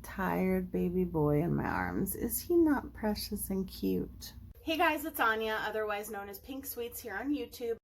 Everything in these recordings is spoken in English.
tired baby boy in my arms. Is he not precious and cute? Hey guys, it's Anya, otherwise known as Pink Sweets here on YouTube.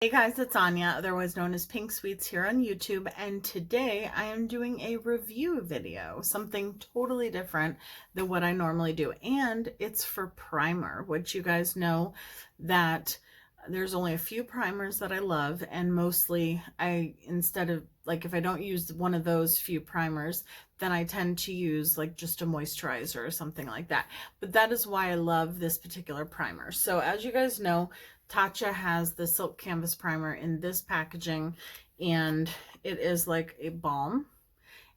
Hey guys, it's Anya, otherwise known as Pink Sweets here on YouTube, and today I am doing a review video, something totally different than what I normally do, and it's for primer, which you guys know that there's only a few primers that I love, and mostly instead of, like, if I don't use one of those few primers, then I tend to use like just a moisturizer or something like that. But that is why I love this particular primer. So as you guys know, Tatcha has the Silk Canvas Primer in this packaging, and it is like a balm,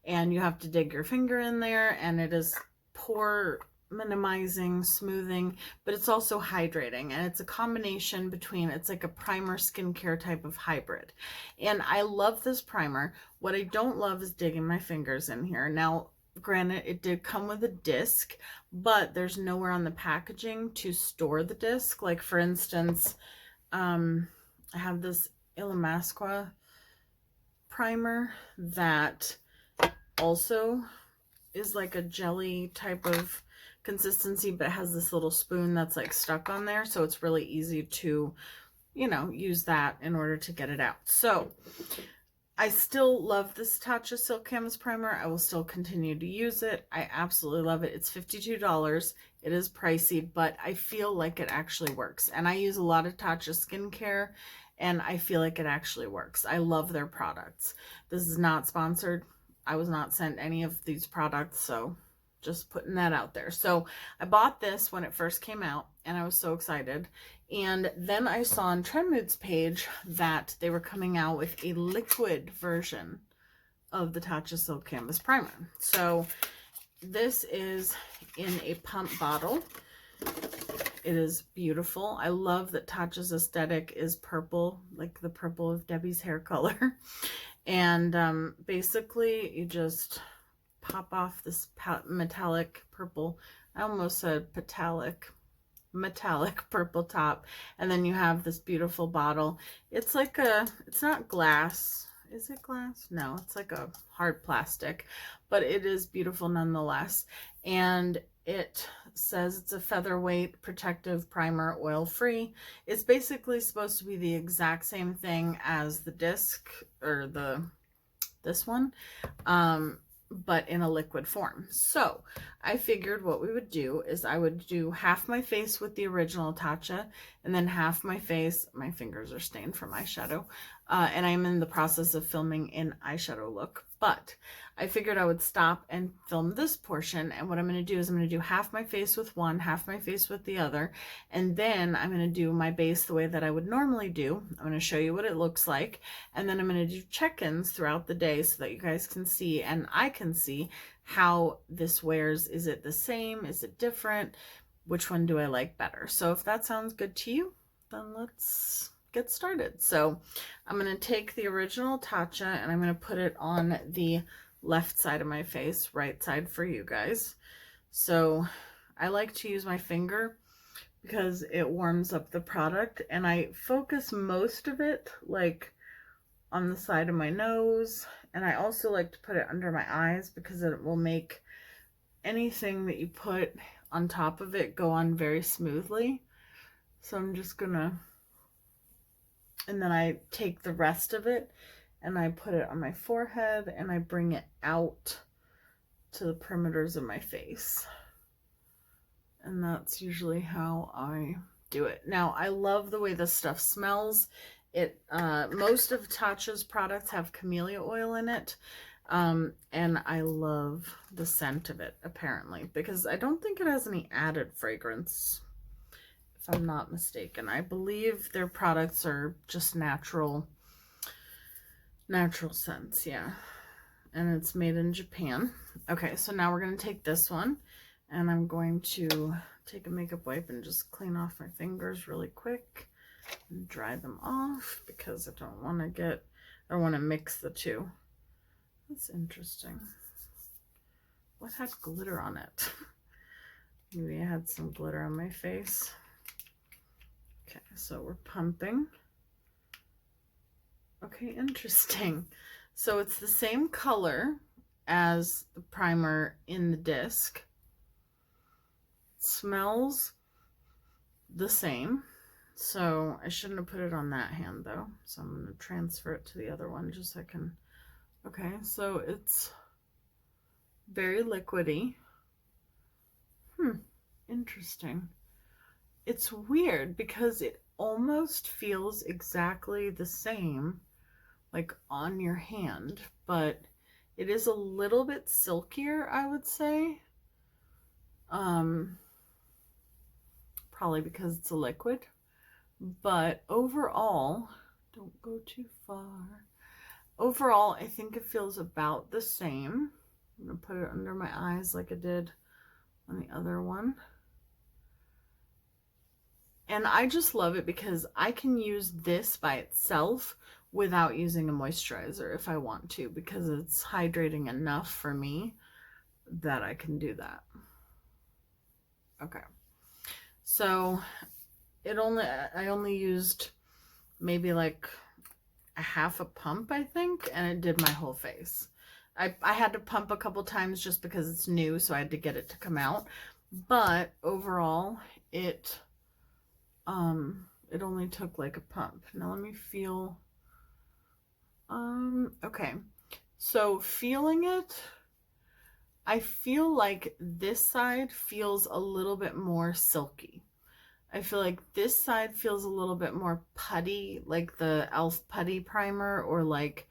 and you have to dig your finger in there, and it is pore minimizing, smoothing, but it's also hydrating, and it's a combination between, it's like a primer skincare type of hybrid. And I love this primer. What I don't love is digging my fingers in here. Now, granted, it did come with a disc, but there's nowhere on the packaging to store the disc. Like, for instance, I have this Illamasqua primer that also is like a jelly type of consistency, but has this little spoon that's like stuck on there, so it's really easy to, you know, use that in order to get it out. So I still love this Tatcha Silk Canvas Primer. I will still continue to use it. I absolutely love it. It's $52. It is pricey, but I feel like it actually works. And I use a lot of Tatcha skincare, and I feel like it actually works. I love their products. This is not sponsored. I was not sent any of these products, so just putting that out there. So I bought this when it first came out, and I was so excited. And then I saw on Trendmood's page that they were coming out with a liquid version of the Tatcha Silk Canvas Primer. So this is in a pump bottle. It is beautiful. I love that Tatcha's aesthetic is purple, like the purple of Debbie's hair color. And basically you just pop off this metallic purple, I almost said metallic purple top, and then you have this beautiful bottle. It's like it's not glass. Is it glass? No, it's like a hard plastic, but it is beautiful nonetheless. And it says it's a featherweight protective primer, oil free. It's basically supposed to be the exact same thing as the disc, or this one, but in a liquid form. So I figured what we would do is I would do half my face with the original Tatcha, and then half my face, my fingers are stained from eyeshadow, and I'm in the process of filming an eyeshadow look, but I figured I would stop and film this portion. And what I'm going to do is I'm going to do half my face with one, half my face with the other, and then I'm going to do my base the way that I would normally do. I'm going to show you what it looks like, and then I'm going to do check-ins throughout the day so that you guys can see, and I can see how this wears. Is it the same? Is it different? Which one do I like better? So if that sounds good to you, then let's get started. So I'm going to take the original Tatcha and I'm going to put it on the left side of my face, right side for you guys. So I like to use my finger because it warms up the product, and I focus most of it like on the side of my nose, and I also like to put it under my eyes because it will make anything that you put on top of it go on very smoothly. So I'm just gonna, and then I take the rest of it and I put it on my forehead, and I bring it out to the perimeters of my face. And that's usually how I do it. Now, I love the way this stuff smells. Most of Tatcha's products have camellia oil in it. And I love the scent of it, apparently, because I don't think it has any added fragrance, if I'm not mistaken. I believe their products are just natural scents, yeah. And it's made in Japan. Okay, so now we're going to take this one, and I'm going to take a makeup wipe and just clean off my fingers really quick and dry them off, because I don't want to get I want to mix the two. That's interesting. What had glitter on it? Maybe I had some glitter on my face. Okay, so we're pumping. Okay, interesting. So it's the same color as the primer in the disc. It smells the same. So I shouldn't have put it on that hand though. So I'm going to transfer it to the other one just so I can. Okay, so it's very liquidy. Interesting. It's weird because it almost feels exactly the same like on your hand, but it is a little bit silkier, I would say. Probably because it's a liquid, but overall, don't go too far. Overall, I think it feels about the same. I'm gonna put it under my eyes like I did on the other one. And I just love it because I can use this by itself without using a moisturizer if I want to, because it's hydrating enough for me that I can do that. Okay. So I only used maybe like a half a pump, I think, and it did my whole face. I had to pump a couple times just because it's new, so I had to get it to come out. But overall, it only took like a pump. Now let me feel. Okay. So feeling it, I feel like this side feels a little bit more silky. I feel like this side feels a little bit more putty, like the e.l.f. putty primer, or like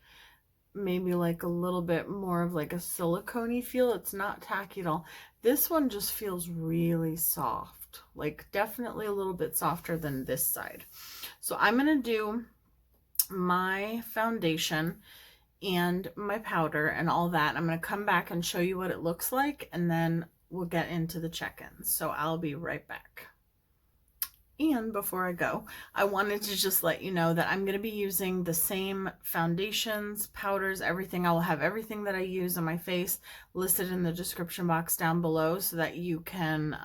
maybe like a little bit more of like a silicone-y feel. It's not tacky at all. This one just feels really soft, like definitely a little bit softer than this side. So I'm going to do my foundation and my powder and all that. I'm going to come back and show you what it looks like, and then we'll get into the check-ins. So I'll be right back. And before I go, I wanted to just let you know that I'm going to be using the same foundations, powders, everything. I will have everything that I use on my face listed in the description box down below so that you can,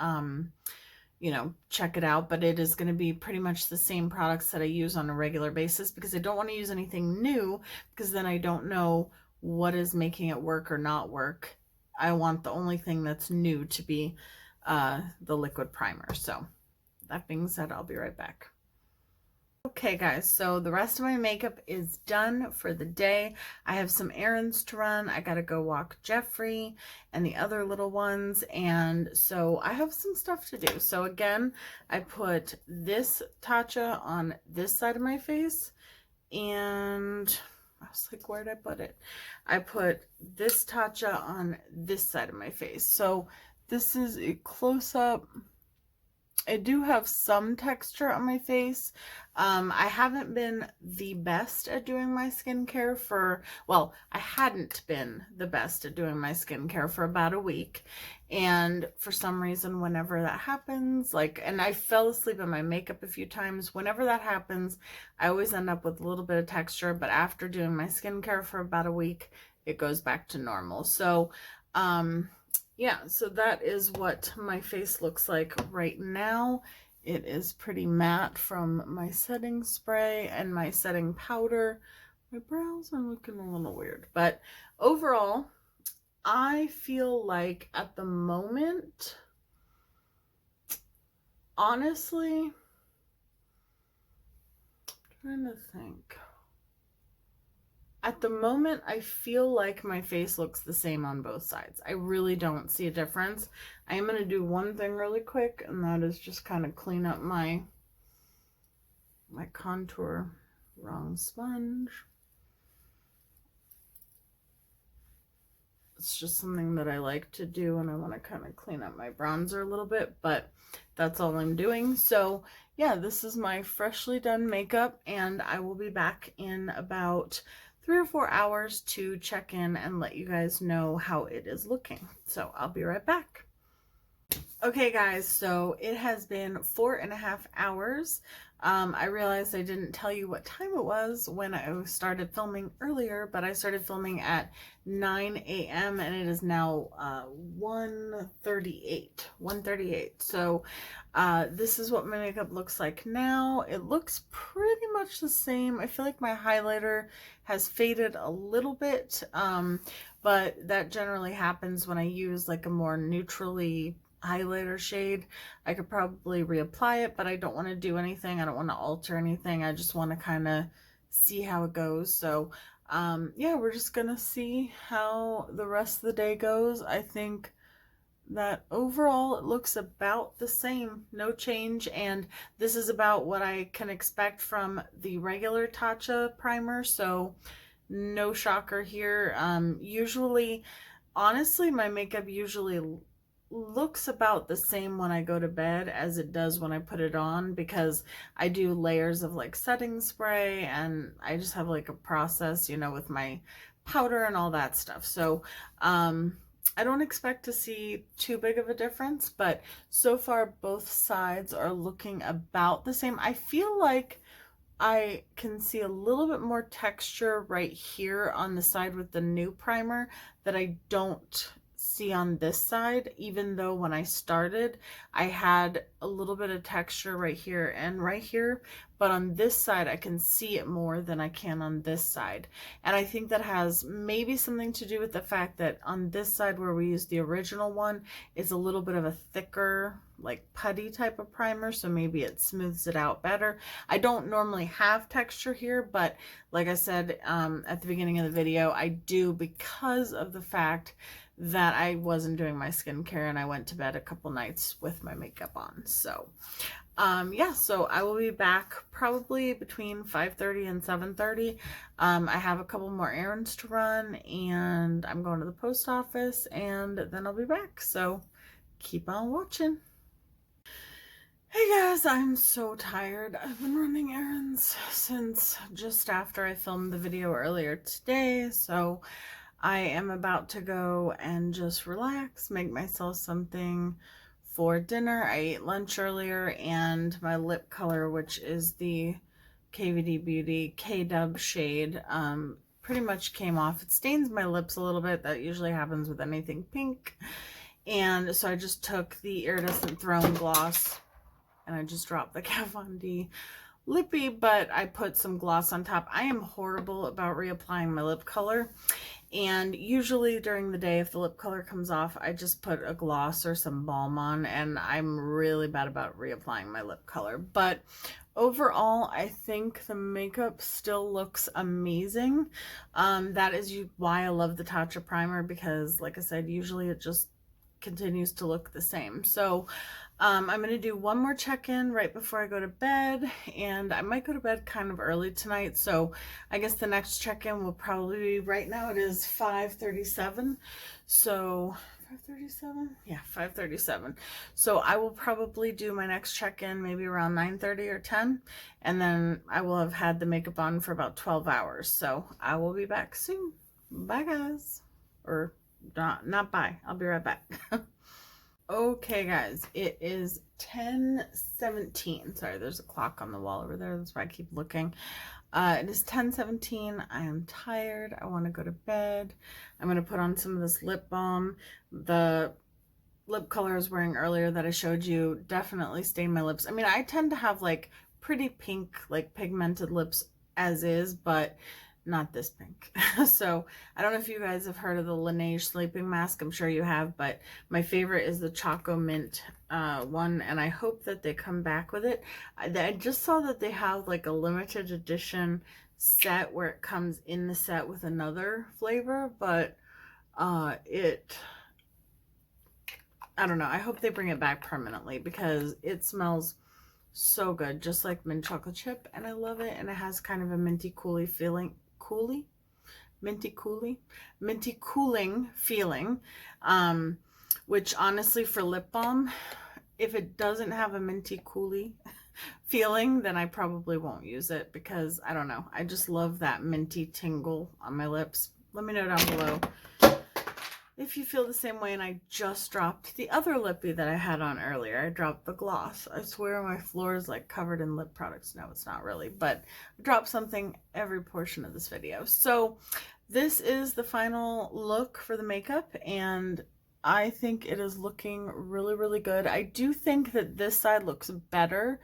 you know, check it out. But it is going to be pretty much the same products that I use on a regular basis, because I don't want to use anything new, because then I don't know what is making it work or not work. I want the only thing that's new to be the liquid primer. So that being said, I'll be right back. Okay guys, so the rest of my makeup is done for the day. I have some errands to run. I gotta go walk Jeffrey and the other little ones, and so I have some stuff to do. So again, I put this Tatcha on this side of my face, and I was like, where'd I put it? I put this Tatcha on this side of my face. So this is a close-up. I do have some texture on my face. I haven't been the best at doing my skincare for, well, I hadn't been the best at doing my skincare for about a week. And for some reason, whenever that happens, like, and I fell asleep in my makeup a few times, whenever that happens, I always end up with a little bit of texture. But after doing my skincare for about a week, it goes back to normal. So, yeah, so that is what my face looks like right now. It is pretty matte from my setting spray and my setting powder. My brows are looking a little weird, but overall, I feel like at the moment, honestly, I'm trying to think. At the moment, I feel like my face looks the same on both sides. I really don't see a difference. I am going to do one thing really quick, and that is just kind of clean up my contour. Wrong sponge. It's just something that I like to do, and I want to kind of clean up my bronzer a little bit, but that's all I'm doing. So yeah, this is my freshly done makeup, and I will be back in about 3 or 4 hours to check in and let you guys know how it is looking. So I'll be right back. Okay guys, so it has been 4.5 hours. I realized I didn't tell you what time it was when I started filming earlier, but I started filming at 9 a.m. and it is now 1:38. 1:38. So this is what my makeup looks like now. It looks pretty much the same. I feel like my highlighter has faded a little bit, but that generally happens when I use like a more neutrally highlighter shade. I could probably reapply it, but I don't want to do anything. I don't want to alter anything. I just want to kind of see how it goes. So yeah, we're just gonna see how the rest of the day goes. I think that overall it looks about the same, no change, and this is about what I can expect from the regular Tatcha primer, so no shocker here. Usually, honestly, my makeup usually looks about the same when I go to bed as it does when I put it on, because I do layers of like setting spray and I just have like a process, you know, with my powder and all that stuff. So I don't expect to see too big of a difference, but so far both sides are looking about the same. I feel like I can see a little bit more texture right here on the side with the new primer that I don't see on this side, even though when I started I had a little bit of texture right here and right here, but on this side I can see it more than I can on this side. And I think that has maybe something to do with the fact that on this side where we use the original one is a little bit of a thicker, like putty type of primer, so maybe it smooths it out better. I don't normally have texture here, but like I said at the beginning of the video, I do, because of the fact that I wasn't doing my skincare and I went to bed a couple nights with my makeup on. So yeah, so I will be back probably between 5:30 and 7:30. I have a couple more errands to run and I'm going to the post office, and then I'll be back. So keep on watching. Hey guys, I'm so tired. I've been running errands since just after I filmed the video earlier today, so I am about to go and just relax, make myself something for dinner. I ate lunch earlier, and my lip color, which is the KVD Beauty K-Dub shade, pretty much came off. It stains my lips a little bit. That usually happens with anything pink. And so I just took the Iridescent Throne gloss and I just dropped the Kat Von D lippy, but I put some gloss on top. I am horrible about reapplying my lip color, and usually during the day if the lip color comes off I just put a gloss or some balm on, and I'm really bad about reapplying my lip color. But overall I think the makeup still looks amazing. That is why I love the Tatcha primer, because like I said, usually it just continues to look the same. So I'm going to do one more check-in right before I go to bed, and I might go to bed kind of early tonight, so I guess the next check-in will probably be, right now it is 5:37, so 5:37? Yeah, 5:37. So I will probably do my next check-in maybe around 9:30 or 10, and then I will have had the makeup on for about 12 hours, so I will be back soon. Bye guys. Or not bye. I'll be right back. Okay guys, it is 10:17. Sorry, there's a clock on the wall over there. That's why I keep looking. It is 10:17. I am tired. I want to go to bed. I'm going to put on some of this lip balm. The lip color I was wearing earlier that I showed you definitely stained my lips. I mean, I tend to have like pretty pink, like pigmented lips as is, but not this pink. So I don't know if you guys have heard of the Laneige sleeping mask. I'm sure you have, but my favorite is the Choco Mint one, and I hope that they come back with it. I just saw that they have like a limited edition set where it comes in the set with another flavor, but I don't know. I hope they bring it back permanently, because it smells so good, just like mint chocolate chip, and I love it. And it has kind of a minty cooling feeling. Minty cooling feeling, which honestly for lip balm, if it doesn't have a minty coolie feeling, then I probably won't use it, because I don't know, I just love that minty tingle on my lips. Let me know down below if you feel the same way. And I just dropped the other lippy that I had on earlier. I dropped the gloss. I swear my floor is like covered in lip products. No, it's not really, but I dropped something every portion of this video. So this is the final look for the makeup, and I think it is looking really, really good. I do think that this side looks better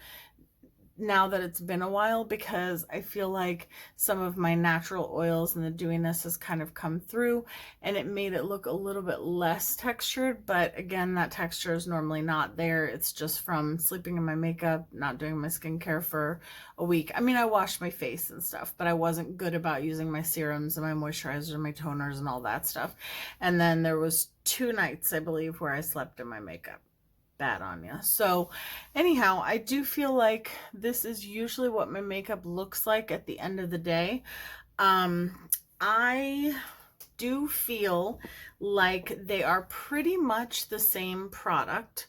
now that it's been a while, because I feel like some of my natural oils and the dewiness has kind of come through, and it made it look a little bit less textured. But again, that texture is normally not there. It's just from sleeping in my makeup, not doing my skincare for a week. I mean, I washed my face and stuff, but I wasn't good about using my serums and my moisturizers and my toners and all that stuff. And then there was 2 nights, I believe, where I slept in my makeup. Bad on you. So anyhow, I do feel like this is usually what my makeup looks like at the end of the day. I do feel like they are pretty much the same product.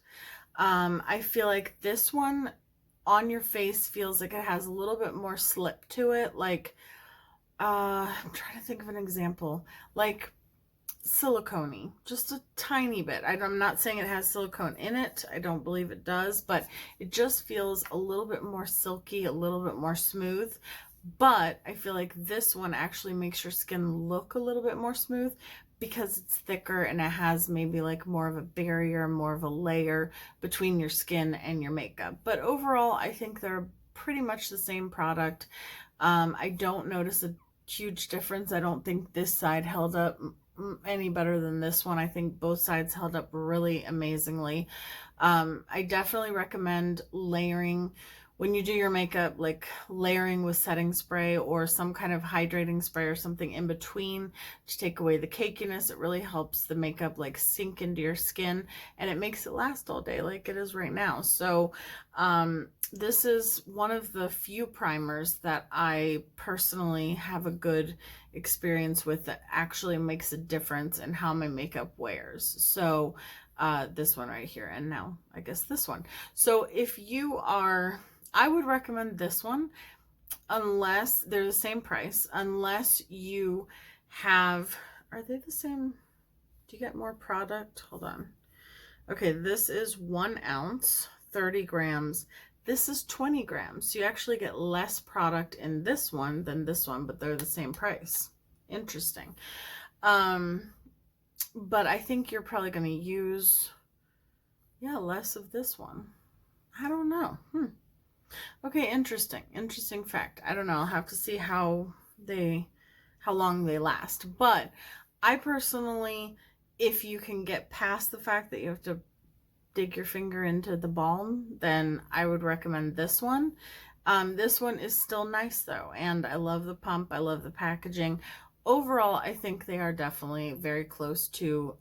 I feel like this one on your face feels like it has a little bit more slip to it. Like, I'm trying to think of an example, like silicone-y, just a tiny bit. I'm not saying it has silicone in it. I don't believe it does, but it just feels a little bit more silky, a little bit more smooth. But I feel like this one actually makes your skin look a little bit more smooth because it's thicker and it has maybe like more of a barrier, more of a layer between your skin and your makeup. But overall, I think they're pretty much the same product. I don't notice a huge difference. I don't think this side held up any better than this one. I think both sides held up really amazingly. I definitely recommend layering when you do your makeup, like layering with setting spray or some kind of hydrating spray or something in between to take away the cakiness. It really helps the makeup like sink into your skin, and it makes it last all day like it is right now. So this is one of the few primers that I personally have a good experience with that actually makes a difference in how my makeup wears. So this one right here, and now I guess this one. So if you are, I would recommend this one unless they're the same price, unless you have, are they the same? Do you get more product? Hold on. Okay, this is 1 ounce, 30 grams. This is 20 grams. So you actually get less product in this one than this one, but they're the same price. Interesting. But I think you're probably going to use, yeah, less of this one. I don't know. Okay, interesting fact. I don't know. I'll have to see how long they last. But I personally, if you can get past the fact that you have to dig your finger into the balm, then I would recommend this one. This one is still nice though, and I love the pump. I love the packaging. Overall, I think they are definitely very close to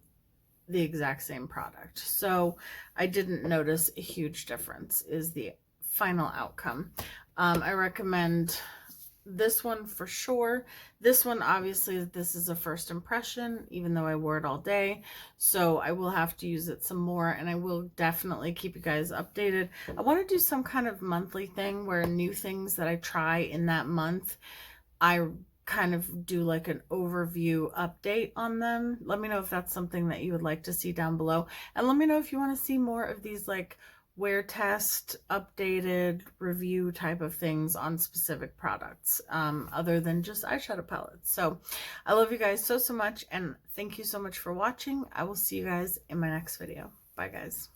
the exact same product. So I didn't notice a huge difference is the final outcome. I recommend this one for sure. This one, obviously, this is a first impression, even though I wore it all day. So I will have to use it some more, and I will definitely keep you guys updated. I want to do some kind of monthly thing where new things that I try in that month, I kind of do like an overview update on them. Let me know if that's something that you would like to see down below. And let me know if you want to see more of these like wear test, updated review type of things on specific products, other than just eyeshadow palettes. So I love you guys so much, and thank you so much for watching. I will see you guys in my next video. Bye guys.